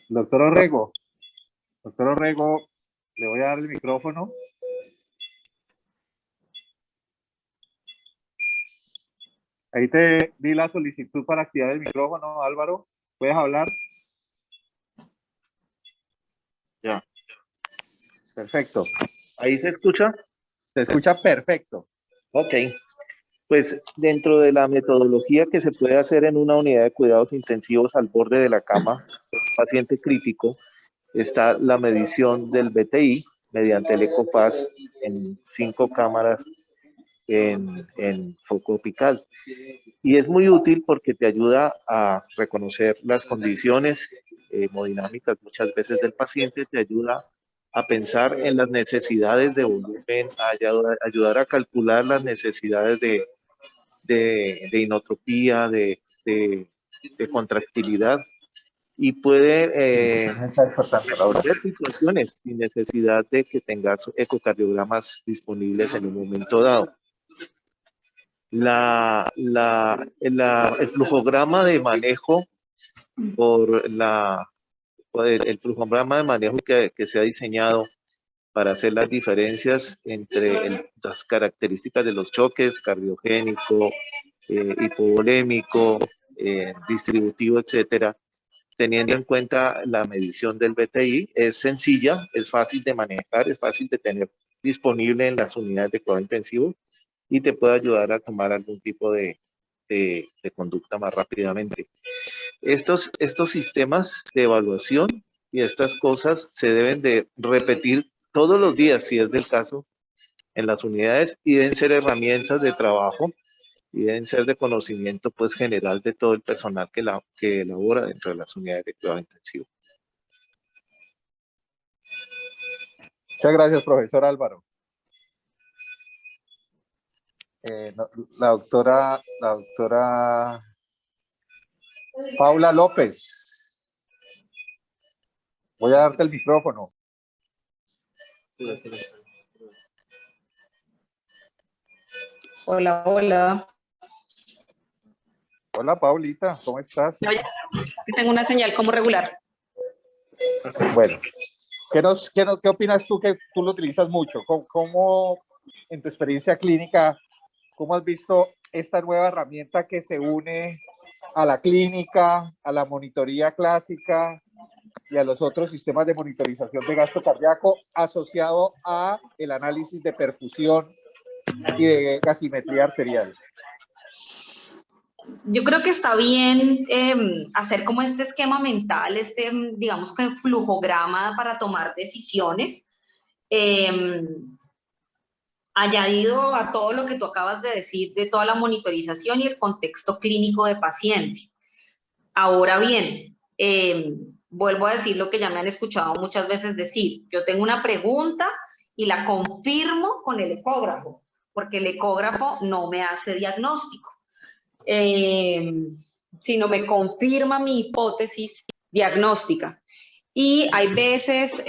Doctor Orrego, le voy a dar el micrófono. Ahí te di la solicitud para activar el micrófono, Álvaro. ¿Puedes hablar? Ya. Perfecto. ¿Ahí se escucha? Se escucha perfecto. Ok. Pues dentro de la metodología que se puede hacer en una unidad de cuidados intensivos al borde de la cama, paciente crítico, está la medición del BTI mediante el EcoPass en 5 cámaras en foco apical. Y es muy útil porque te ayuda a reconocer las condiciones hemodinámicas muchas veces del paciente, te ayuda a pensar en las necesidades de volumen, a ayudar a calcular las necesidades de inotropía, de contractilidad y puede Está despertando, Laura. resolver situaciones sin necesidad de que tengas ecocardiogramas disponibles en un momento dado. El flujograma de manejo el flujograma de manejo que se ha diseñado para hacer las diferencias entre las características de los choques, cardiogénico, hipovolémico, distributivo, etcétera, teniendo en cuenta la medición del BTI, es sencilla, es fácil de manejar, es fácil de tener disponible en las unidades de cuidado intensivo y te puede ayudar a tomar algún tipo de conducta más rápidamente. Estos sistemas de evaluación y estas cosas se deben de repetir todos los días, si es del caso, en las unidades, y deben ser herramientas de trabajo y deben ser de conocimiento pues general de todo el personal que elabora dentro de las unidades de cuidado intensivo. Muchas gracias, profesor Álvaro. La doctora Paula López. Voy a darte el micrófono. Hola, hola. Hola, Paulita, ¿cómo estás? No, ya, tengo una señal como regular. Bueno, ¿qué opinas tú que tú lo utilizas mucho? ¿Cómo en tu experiencia clínica, cómo has visto esta nueva herramienta que se une a la clínica, a la monitoría clásica y a los otros sistemas de monitorización de gasto cardíaco asociado a el análisis de perfusión y de gasimetría arterial? Yo creo que está bien hacer como este esquema mental, digamos que flujograma para tomar decisiones, añadido a todo lo que tú acabas de decir de toda la monitorización y el contexto clínico de paciente. Ahora bien, vuelvo a decir lo que ya me han escuchado muchas veces decir. Yo tengo una pregunta y la confirmo con el ecógrafo, porque el ecógrafo no me hace diagnóstico, sino me confirma mi hipótesis diagnóstica. Y hay veces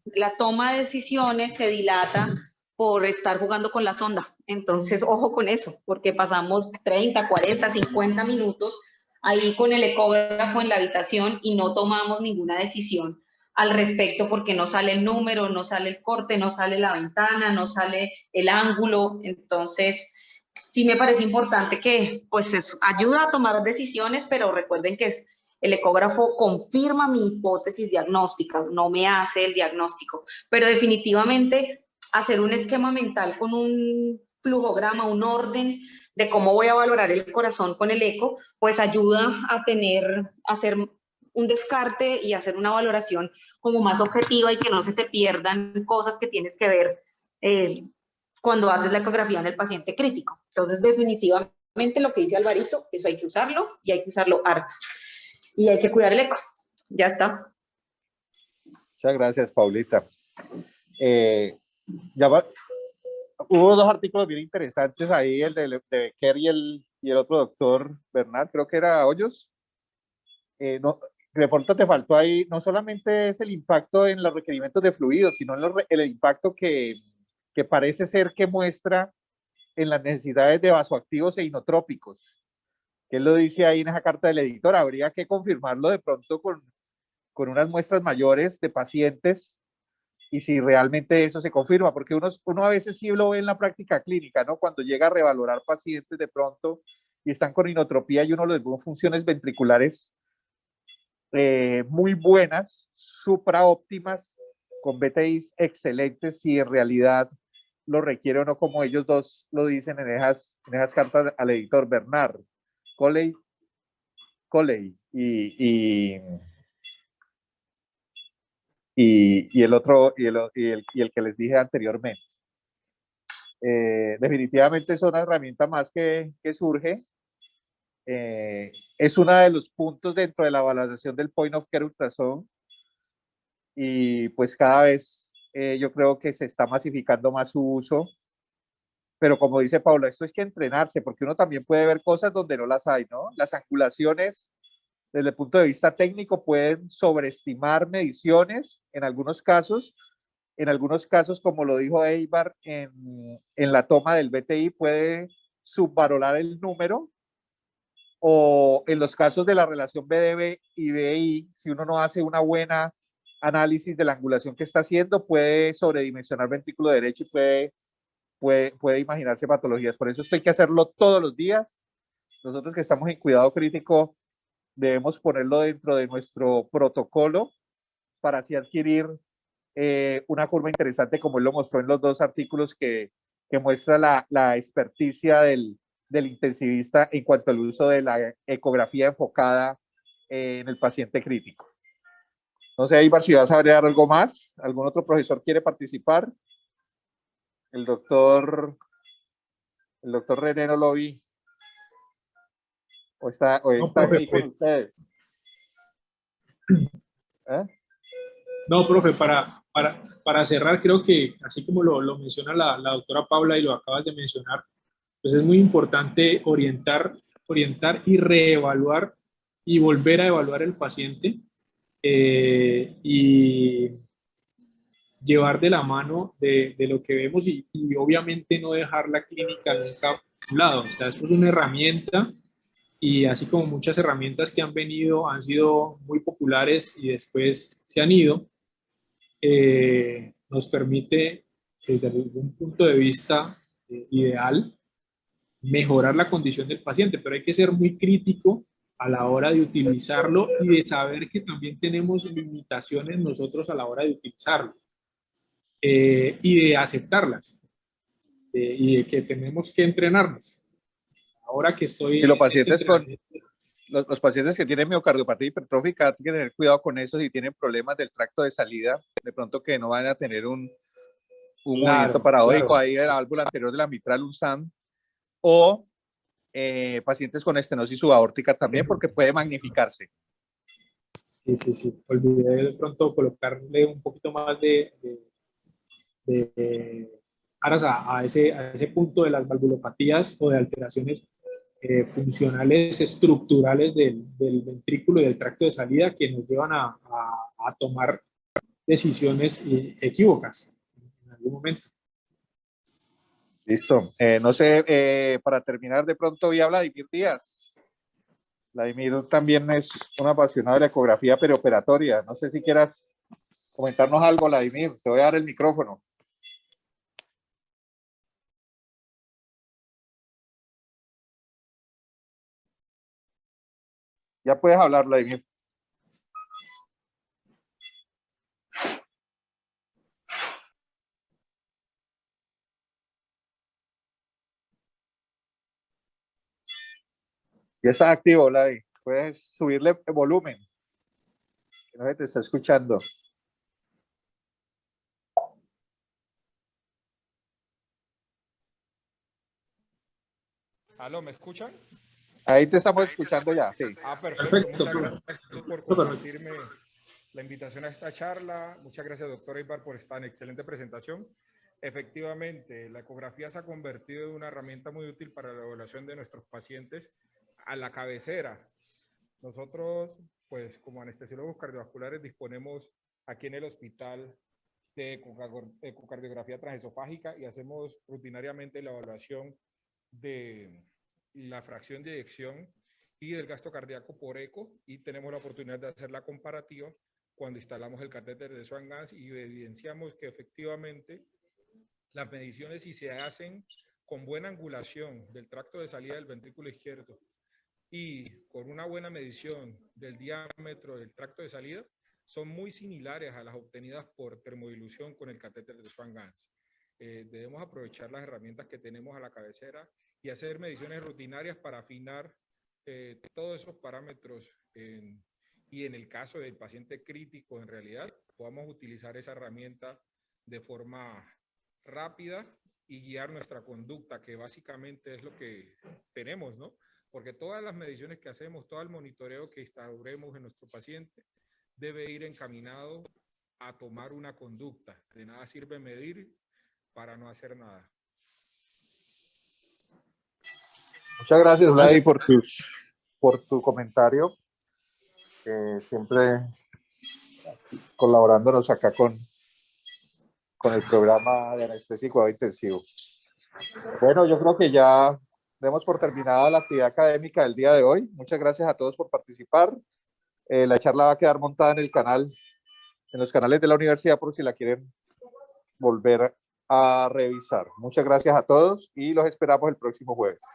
la toma de decisiones se dilata por estar jugando con la sonda. Entonces, ojo con eso, porque pasamos 30, 40, 50 minutos ahí con el ecógrafo en la habitación y no tomamos ninguna decisión al respecto porque no sale el número, no sale el corte, no sale la ventana, no sale el ángulo. Entonces, sí me parece importante que pues ayuda a tomar decisiones, pero recuerden que el ecógrafo confirma mi hipótesis diagnósticas, no me hace el diagnóstico, pero definitivamente hacer un esquema mental con un flujograma, un orden de cómo voy a valorar el corazón con el eco, pues ayuda a hacer un descarte y hacer una valoración como más objetiva y que no se te pierdan cosas que tienes que ver cuando haces la ecografía en el paciente crítico. Entonces, definitivamente lo que dice Alvarito, eso hay que usarlo y hay que usarlo harto. Y hay que cuidar el eco. Ya está. Muchas gracias, Paulita. Hubo dos artículos bien interesantes ahí, el de Becker y el otro doctor Bernard, creo que era Hoyos. De pronto te faltó ahí, no solamente es el impacto en los requerimientos de fluidos, sino en el impacto que parece ser que muestra en las necesidades de vasoactivos e inotrópicos. Que él lo dice ahí en esa carta del editor, habría que confirmarlo de pronto con unas muestras mayores de pacientes y si realmente eso se confirma, porque uno a veces sí lo ve en la práctica clínica, ¿no? Cuando llega a revalorar pacientes de pronto y están con inotropía y uno les ve funciones ventriculares muy buenas, supraóptimas, con BTIs excelentes, si en realidad lo requiere o no, como ellos dos lo dicen en esas cartas al editor Bernard, Coley y el otro, y el que les dije anteriormente. Definitivamente es una herramienta más que surge. Es uno de los puntos dentro de la valoración del Point of Care Ultrasound y pues cada vez yo creo que se está masificando más su uso, pero como dice Paula, esto es que entrenarse porque uno también puede ver cosas donde no las hay, ¿no? Las angulaciones desde el punto de vista técnico pueden sobreestimar mediciones en algunos casos, como lo dijo Eibar, en la toma del BTI puede subvalorar el número, o en los casos de la relación BDB y BI, si uno no hace una buena análisis de la angulación que está haciendo, puede sobredimensionar ventrículo derecho y puede imaginarse patologías. Por eso esto hay que hacerlo todos los días. Nosotros que estamos en cuidado crítico debemos ponerlo dentro de nuestro protocolo para así adquirir una curva interesante, como él lo mostró en los dos artículos que muestra la experticia del intensivista en cuanto al uso de la ecografía enfocada en el paciente crítico. No sé, Ibar, si vas a agregar algo más. ¿Algún otro profesor quiere participar? El doctor René no lo vi. ¿O está aquí con ustedes? ¿Eh? No, profe, para cerrar, creo que así como lo menciona la doctora Paula y lo acabas de mencionar, pues es muy importante orientar y reevaluar y volver a evaluar el paciente y llevar de la mano de lo que vemos y obviamente no dejar la clínica nunca a un lado. O sea, esto es una herramienta y así como muchas herramientas que han venido, han sido muy populares y después se han ido, nos permite, desde un punto de vista ideal, mejorar la condición del paciente, pero hay que ser muy crítico a la hora de utilizarlo y de saber que también tenemos limitaciones nosotros a la hora de utilizarlo y de aceptarlas y de que tenemos que entrenarnos. Ahora que estoy y los pacientes los pacientes que tienen miocardiopatía hipertrófica hay que tener cuidado con eso si tienen problemas del tracto de salida, de pronto que no van a tener un movimiento paradójico ahí de la válvula anterior de la mitral, un SAM, o pacientes con estenosis subaórtica también, porque puede magnificarse. Sí. Olvidé de pronto colocarle un poquito más de aras a ese punto de las valvulopatías o de alteraciones funcionales estructurales del ventrículo y del tracto de salida que nos llevan a tomar decisiones equívocas en algún momento. Listo. No sé, para terminar, de pronto vi a Vladimir Díaz. Vladimir también es un apasionado de la ecografía perioperatoria. No sé si quieras comentarnos algo, Vladimir. Te voy a dar el micrófono. Ya puedes hablar, Vladimir. Ya está activo, Vladimir. Puedes subirle volumen. Que no se te está escuchando. ¿Aló, me escuchan? Ahí te estamos escuchando ya, sí. Perfecto. Muchas gracias por compartirme la invitación a esta charla. Muchas gracias, doctor Eibar, por esta excelente presentación. Efectivamente, la ecografía se ha convertido en una herramienta muy útil para la evaluación de nuestros pacientes a la cabecera. Nosotros, pues, como anestesiólogos cardiovasculares, disponemos aquí en el hospital de ecocardiografía transesofágica y hacemos rutinariamente la evaluación de la fracción de eyección y del gasto cardíaco por eco, y tenemos la oportunidad de hacer la comparativa cuando instalamos el catéter de Swan-Ganz y evidenciamos que efectivamente las mediciones, si se hacen con buena angulación del tracto de salida del ventrículo izquierdo y con una buena medición del diámetro del tracto de salida, son muy similares a las obtenidas por termodilución con el catéter de Swan-Ganz. Debemos aprovechar las herramientas que tenemos a la cabecera y hacer mediciones rutinarias para afinar todos esos parámetros y en el caso del paciente crítico, en realidad, podamos utilizar esa herramienta de forma rápida y guiar nuestra conducta, que básicamente es lo que tenemos, ¿no? Porque todas las mediciones que hacemos, todo el monitoreo que instauremos en nuestro paciente debe ir encaminado a tomar una conducta. De nada sirve medir para no hacer nada. Muchas gracias, Vladi, por tu comentario. siempre colaborándonos acá con el programa de anestesia y cuidado intensivo. Bueno, yo creo que ya demos por terminada la actividad académica del día de hoy. Muchas gracias a todos por participar. La charla va a quedar montada en el canal, en los canales de la universidad, por si la quieren volver a revisar. Muchas gracias a todos y los esperamos el próximo jueves.